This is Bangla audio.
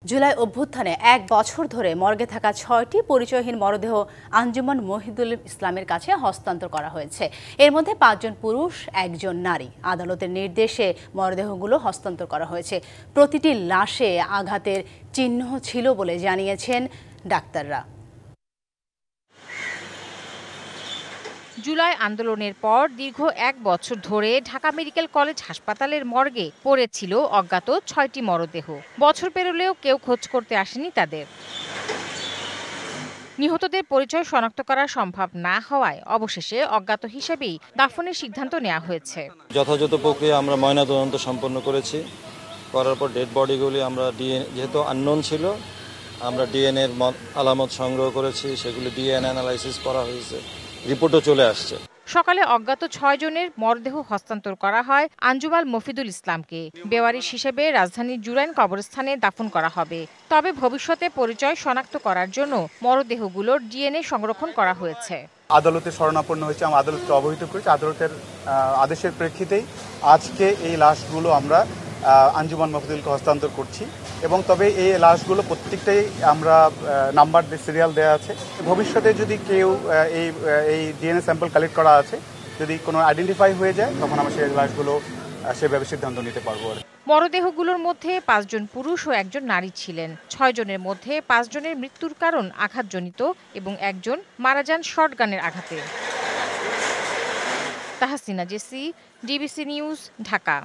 জুলাই অভ্যুত্থানে ১ বছর ধরে মর্গে থাকা ৬টি পরিচয়হীন মরদেহ আঞ্জুমান মহিদুল ইসলামের কাছে হস্তান্তর করা হয়েছে। এর মধ্যে ৫ জন পুরুষ, ১ জন নারী। আদালতের নির্দেশে মরদেহগুলো হস্তান্তর করা হয়েছে। প্রতিটি লাশে আঘাতের চিহ্ন ছিল বলে জানিয়েছেন ডাক্তাররা। জুলাই আন্দোলনের পর দীর্ঘ ১ বছর ধরে ঢাকা মেডিকেল কলেজ হাসপাতালের মর্গে পড়েছিল অজ্ঞাত ৬টি মরদেহ। বছর পেরোলেও কেউ খোঁজ করতে আসেনি তাদের। নিহতদের পরিচয় শনাক্ত করা সম্ভব না হওয়ায় অবশেষে অজ্ঞাত হিসেবেই দাফনের সিদ্ধান্ত নেওয়া হয়েছে। যথাযথ প্রক্রিয়া আমরা ময়নাতদন্ত সম্পন্ন করেছি। করার পর ডেড বডিগুলি আমরা যেহেতু আননোন ছিল, আমরা ডিএনএ এর আলামত সংগ্রহ করেছি, সেগুলি ডিএনএ অ্যানালাইসিস করা হয়েছে, রিপোর্টও চলে আসছে। সকালে অজ্ঞাত ৬ জনের মরদেহ হস্তান্তর করা হয় আঞ্জুমান মফিদুল ইসলামকে। বেওয়ারিশ হিসেবে রাজধানীর জুরাইন কবরস্থানে দাফন করা হবে। তবে ভবিষ্যতে পরিচয় শনাক্ত করার জন্য মরদেহগুলোর ডিএনএ সংরক্ষণ করা হয়েছে। আদালতে শরণাপন্ন হয়েছে, আমরা আদালতকে অবহিত করেছি। আদালতের আদেশের প্রেক্ষিতেই আজকে এই লাশগুলো আমরা আঞ্জুমান মফিদুলকে হস্তান্তর করছি। এবং তবে এই লাশগুলো প্রত্যেকটাই আমরা নাম্বার সিরিয়াল দেওয়া আছে। ভবিষ্যতে যদি কেউ এই ডিএনএ স্যাম্পল কালেক্ট করা আছে, যদি কোনো আইডেন্টিফাই হয়ে যায়, তখন আমরা সেই লাশগুলো সেভাবে সিদ্ধান্ত নিতে পারবো। মরদেহগুলোর মধ্যে ৫ জন পুরুষ ও ১ জন নারী ছিলেন। ৬ জনের মধ্যে ৫ জনের মৃত্যুর কারণ আঘাতজনিত এবং ১ জন মারা যান শর্টগানের আঘাতে। Tahsina Jessy, DBC news, Dhaka.